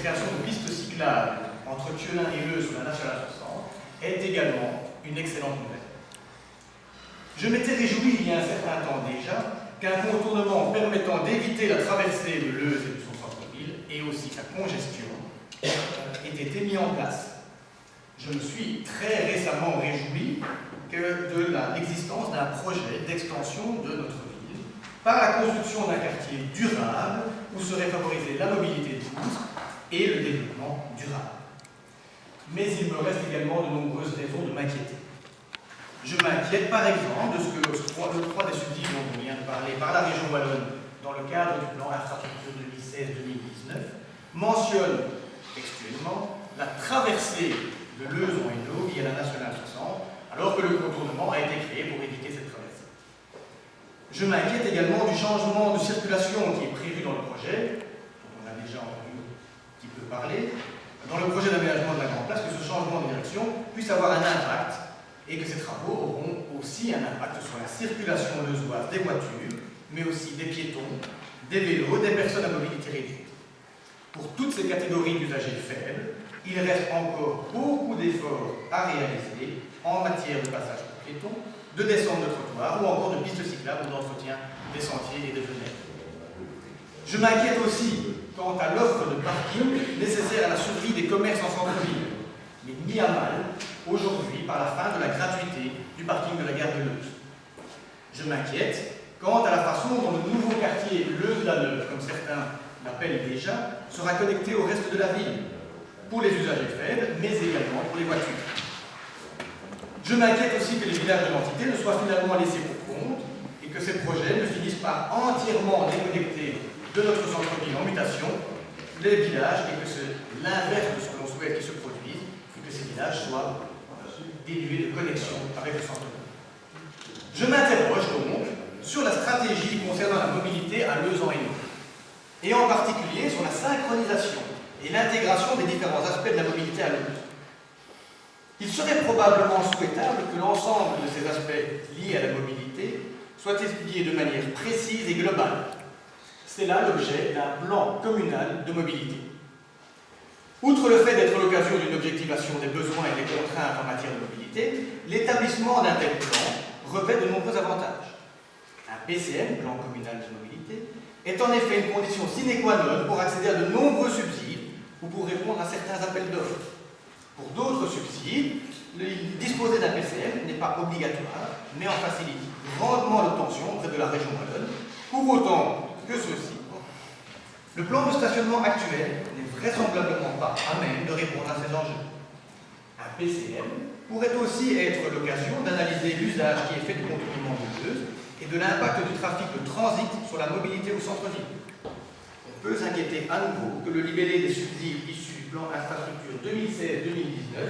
création de pistes cyclables entre Thieulin et Leuze sur la nationale 60 est également une excellente nouvelle. Je m'étais réjoui il y a un certain temps déjà qu'un contournement permettant d'éviter la traversée de Leuze et de son centre-ville et aussi la congestion ait été mis en place. Je me suis très récemment réjoui de l'existence d'un projet d'extension de notre ville par la construction d'un quartier durable où serait favorisée la mobilité douce et le développement durable. Mais il me reste également de nombreuses raisons de m'inquiéter. Je m'inquiète par exemple de ce que l'octroi des subsides dont on vient de parler par la région wallonne dans le cadre du plan infrastructure 2016-2019 mentionne textuellement la traversée de Leuze en Hainaut via la nationale 60 alors que le contournement a été créé pour éviter cette traversée. Je m'inquiète également du changement de circulation qui est prévu dans le projet, dont on a déjà entendu un petit peu parler, dans le projet d'aménagement de la Grande Place, que ce changement de direction puisse avoir un impact et que ces travaux auront aussi un impact sur la circulation leuzoise des voitures, mais aussi des piétons, des vélos, des personnes à mobilité réduite. Pour toutes ces catégories d'usagers faibles, il reste encore beaucoup d'efforts à réaliser en matière de passage pour piétons, de descente de trottoirs ou encore de pistes cyclables ou d'entretien des sentiers et des fenêtres. Je m'inquiète aussi quant à l'offre de parking nécessaire à la survie des commerces en centre-ville, mais mis à mal aujourd'hui par la fin de la gratuité du parking de la gare de Leuze. Je m'inquiète quant à la façon dont le nouveau quartier Leuze-la-Neuve, comme certains l'appellent déjà, sera connecté au reste de la ville, pour les usagers faibles, mais également pour les voitures. Je m'inquiète aussi que les villages de l'entité ne soient finalement laissés pour compte et que ces projets ne finissent par entièrement déconnecter de notre centre-ville en mutation les villages et que c'est l'inverse de ce que l'on souhaite qu'ils se produise et que ces villages soient dénués de connexion avec le centre-ville. Je m'interroge donc sur la stratégie concernant la mobilité à Leuze en Hainaut et en particulier sur la synchronisation et l'intégration des différents aspects de la mobilité à Leuze. Il serait probablement souhaitable que l'ensemble de ces aspects liés à la mobilité soient étudiés de manière précise et globale. C'est là l'objet d'un plan communal de mobilité. Outre le fait d'être l'occasion d'une objectivation des besoins et des contraintes en matière de mobilité, l'établissement d'un tel plan revêt de nombreux avantages. Un PCM, plan communal de mobilité, est en effet une condition sine qua non pour accéder à de nombreux subsides ou pour répondre à certains appels d'offres. Pour d'autres subsides, disposer d'un PCM n'est pas obligatoire, mais en facilite grandement l'obtention auprès de la région wallonne, pour autant que ceci. Le plan de stationnement actuel n'est vraisemblablement pas à même de répondre à ces enjeux. Un PCM pourrait aussi être l'occasion d'analyser l'usage qui est fait du contournement de Leuze et de l'impact du trafic de transit sur la mobilité au centre-ville. On peut s'inquiéter à nouveau que le libellé des subsides issus du plan infrastructure 2016-2019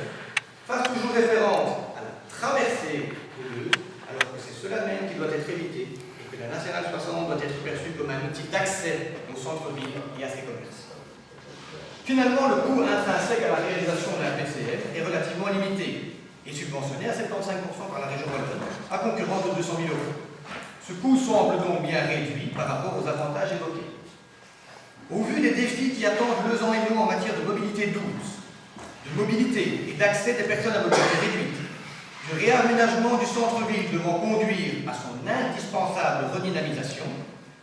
fasse toujours référence à la traversée de Leuze, alors que c'est cela même qui doit être évité et que la nationale 60 doit être perçue comme un outil d'accès au centre-ville et à ses commerces. Finalement, le coût intrinsèque à la réalisation d'un PCF est relativement limité et subventionné à 75% par la région wallonne, à concurrence de 200 000 €. Ce coût semble donc bien réduit par rapport aux avantages évoqués. Au vu des défis qui attendent Leuze en Hainaut en matière de mobilité douce, de mobilité et d'accès des personnes à mobilité réduite, du réaménagement du centre-ville devant conduire à son indispensable redynamisation,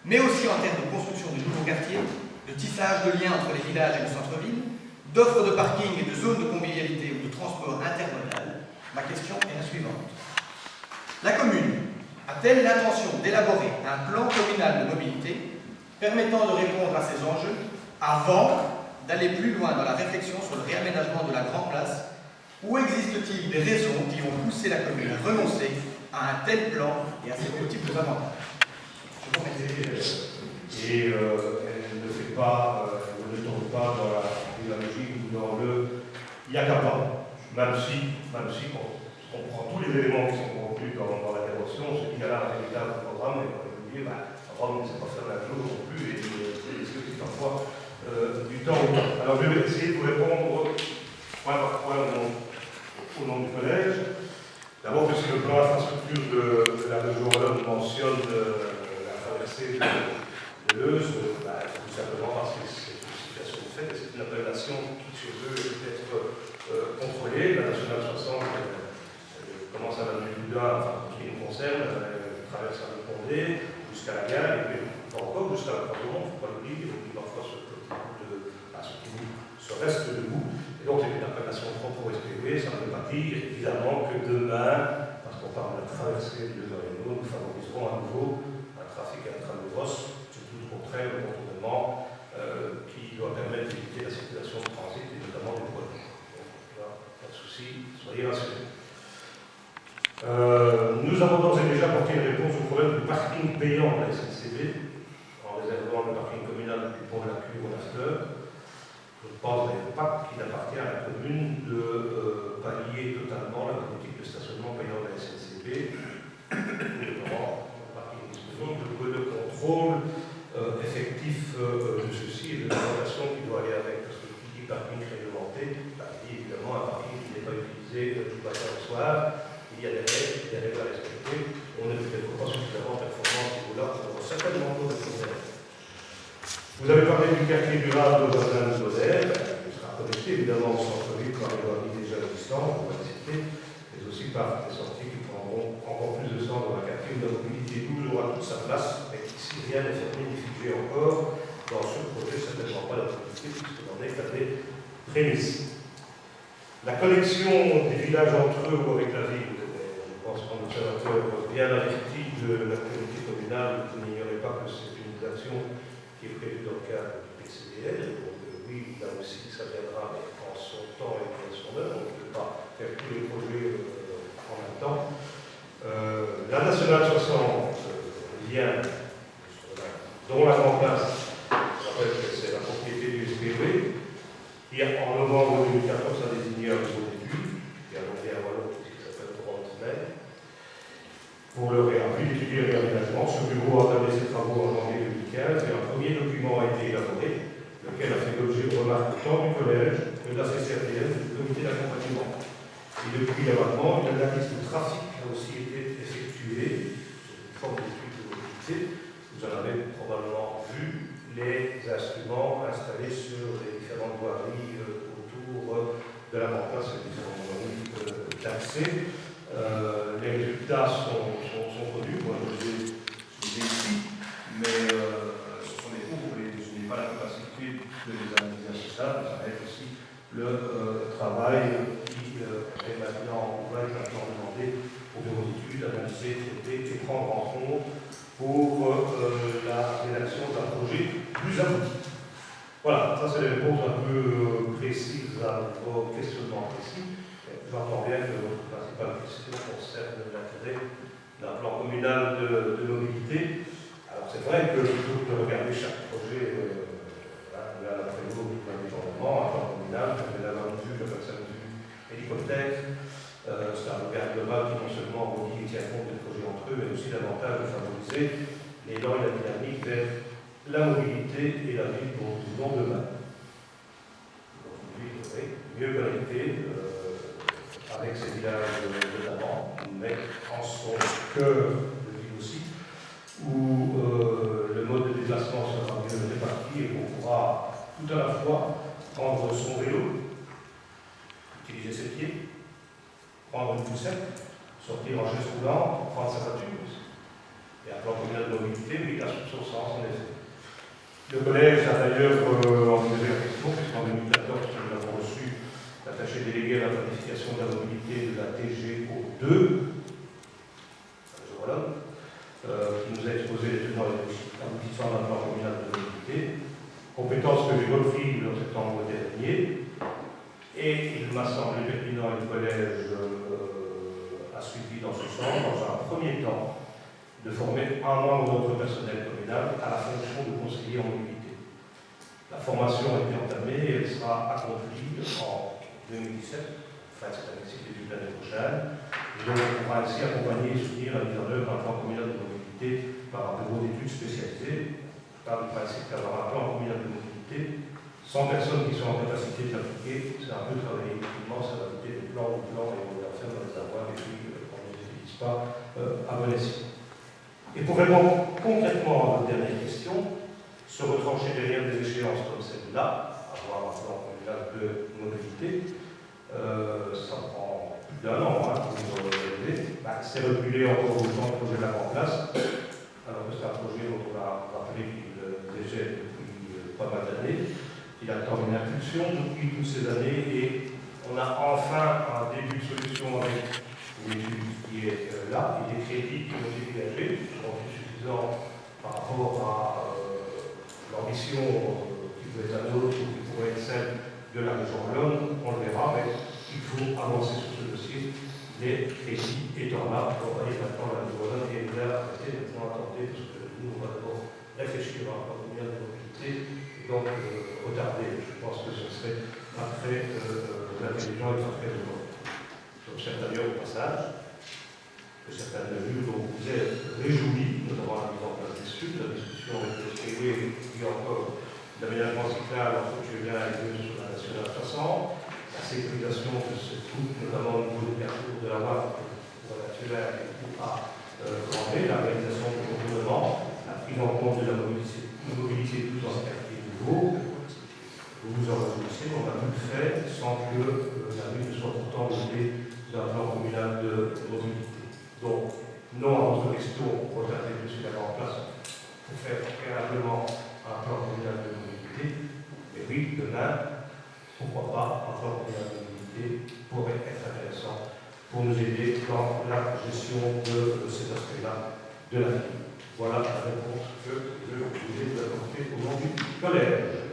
mais aussi en termes de construction de nouveaux quartiers, de tissage de liens entre les villages et le centre-ville, d'offres de parking et de zones de convivialité ou de transport intermodal, ma question est la suivante. La commune a-t-elle l'intention d'élaborer un plan communal de mobilité permettant de répondre à ces enjeux avant d'aller plus loin dans la réflexion sur le réaménagement de la Grande Place, ou existe-t-il des raisons qui vont pousser la commune à renoncer à un tel plan et à ces multiples avantages? Je vous remercie. Et elle ne fait pas, elle ne tombe pas dans la pédagogie ou dans le il n'y a qu'à pas. Même si on prend tous les éléments qui sont contenus dans l'intervention, ce qu'il y a là un véritable programme, et on peut oublier, Rome ne sait pas faire la chose non plus, et c'est parfois du temps au temps. Alors je vais essayer de vous répondre point par point au nom du collège. D'abord, puisque le plan infrastructure de la région wallonne mentionne la traversée de Leuze, tout simplement parce que c'est une l'appréciation de fait, et c'est une appellation qui, chez eux, peut être contrôlée. La Nationale 60 commence à la Duda, enfin, pour ce qui nous concerne, traverse la rue Condé jusqu'à la gare, et puis pas encore jusqu'à la Croix du Monde, il ne faut pas l'oublier, donc il parfois ce qui se reste debout. Et donc c'est une appellation propre au SPV, ça ne veut pas dire évidemment que demain, parce qu'on parle de la traversée du Réseau, nous favoriserons à nouveau un trafic intramuros, c'est tout le contraire, le contournement qui doit permettre d'éviter la circulation de transit et notamment des poids lourds. Donc là, pas de souci, soyez rassurés. Nous avons d'ores et déjà apporté une réponse au problème du parking payant de la SNCB, en réservant le parking communal du pont de la Cure au Lafleur. Je ne pense d'ailleurs pas qu'il appartient à la commune de pallier totalement la politique de stationnement payant de la SNCB, notamment le parking disponible, le contrôle effectif de ceci et de la relation qui doit aller avec, parce que qui dit parking réglementé, dit évidemment un parking qui n'est pas utilisé du matin au soir. Il y a des règles à respecter. On n'est peut-être pas suffisamment performant à ce niveau-là, on aura certainement pas de problème. Vous avez parlé du quartier durable de Bazin-Bonner, qui sera connecté évidemment au centre-ville par les voiries déjà existantes, on va citer, mais aussi par des sorties qui prendront encore plus de sens dans un quartier où la mobilité douce aura toute sa place, mais ici rien n'est fermé ni figé encore dans ce projet, certainement pas la mobilité, puisque l'on est à des prémices. La connexion des villages entre eux ou avec la ville, je pense qu'un observateur bien averti de la communauté communale, vous n'ignorez pas que c'est une action qui est prévue dans le cadre du PCDL. Donc oui, là aussi, ça viendra, mais en son temps et en son heure. On ne peut pas faire tous les projets en même temps. La Nationale 60 vient, dont la grande place, je rappelle que c'est la propriété du SPV, qui en novembre 2014 a désigné un bureau d'études, qui a monté à Wallon, qui s'appelle Grande-Mer, pour le d'étudier le réaménagement. Ce bureau a entamé ses travaux en janvier 2015 et un premier document a été élaboré, lequel a fait l'objet de remarques tant du collège que de la CCRDF et du comité d'accompagnement. Et depuis l'avancement, une analyse de trafic a aussi été effectuée sur une forme d'étude de mobilité. Vous en avez probablement vu les instruments installés sur les différentes voiries autour de la montagne, ces différentes voiries d'accès. Les résultats sont connus, moi je les ai ici, mais ce sont des cours et je n'ai pas la capacité de les analyser à ce stade, mais ça va être aussi le travail qui est maintenant, va être maintenant demandé aux bureaux d'études, analyser, traiter et prendre en compte pour la rédaction d'un projet plus abouti. Voilà, ça c'est les réponses un peu précises à vos questionnements précis. J'entends bien que votre principale question concerne l'intérêt d'un plan communal de mobilité. Alors c'est vrai que plutôt que de regarder chaque projet l'un après l'autre indépendamment, un plan communal, j'avais la même vue, la personne vue hélicoptère, c'est un regard global qui non seulement relie et tient compte des projets entre eux, mais aussi davantage de favoriser l'élan et la dynamique vers la mobilité et la ville dont nous voulons demain. Donc une ville mieux connectée, avec ces villages notamment, mais en son cœur de ville aussi, où le mode de déplacement sera mieux réparti et qu'on pourra tout à la fois prendre son vélo, utiliser ses pieds, prendre une poussette, sortir en chaise roulante, prendre sa voiture aussi. Et un plan communal de mobilité, oui, à son sens en effet. Le collège a d'ailleurs envisagé la question, puisqu'en 2014, nous avons reçu l'attaché délégué à la planification de la mobilité de la TGO2, qui nous a exposé les tenants et aboutissants d'un plan communal de mobilité, compétence que j'ai repris en septembre dernier, et il m'a semblé pertinent et le collège a suivi dans ce sens, dans un premier temps, de former un membre de notre personnel communal à la fonction de conseiller en mobilité. La formation a été entamée et elle sera accomplie en 2017, fin de cette année-ci, début de l'année prochaine. Et donc, on pourra ainsi accompagner et soutenir la mise en œuvre d'un plan communal de mobilité par un bureau d'études spécialisé. Je parle du principe d'avoir un plan communal de mobilité sans personnes qui sont en capacité de l'appliquer. C'est un peu travailler uniquement sur la qualité des plans et on va faire dans les avoirs et puis on ne les utilise pas à bon escient. Et pour répondre concrètement à votre dernière question, se retrancher derrière des échéances comme celle-là, avoir un plan communal de mobilité. Ça prend plus d'1 an pour réaliser. C'est reculé encore autant que le projet de la en place, alors que c'est un projet dont on a rappelé qu'il déjà depuis pas mal d'années. Il attend une impulsion depuis toutes ces années et on a enfin un début de solution avec une étude qui est là et des crédits qui ont été dégagés, qui sont suffisants par rapport à l'ambition qui peut être la nôtre ou qui pourrait être celle de la région Wallonne, on le verra, mais il faut avancer sur ce dossier, les crédits étant là. On va dire maintenant la région Wallonne est là, restez maintenant attendez, parce que nous, on va d'abord réfléchir à un moyen de mobilité, et donc retarder. Je pense que ce serait après l'intelligent et très heureux. J'observe d'ailleurs au passage que certains de vous dont vous êtes réjouis, notamment la mise en place des SUP, la discussion avec le SPW, puis encore l'aménagement cyclable entre Turin et Gueux sur la nationale 60, la sécurisation de cette route, notamment au niveau des carrefours de la voie pour la Turin et à Cambrai, la réalisation du gouvernement, la prise en compte de la mobilité tout dans un quartier nouveau. Vous vous en réjouissez, on a pu le faire sans que la ville soit pourtant dotée d'un plan communal de mobilité. Donc, non à votre question, regardez tout ce qu'il y a en place pour faire préalablement un plan communal de mobilité. Mais oui, demain, pourquoi pas, un plan communal de mobilité pourrait être intéressant pour nous aider dans la gestion de ces aspects-là de la ville. Voilà la réponse que je voulais vous apporter au nom du collège.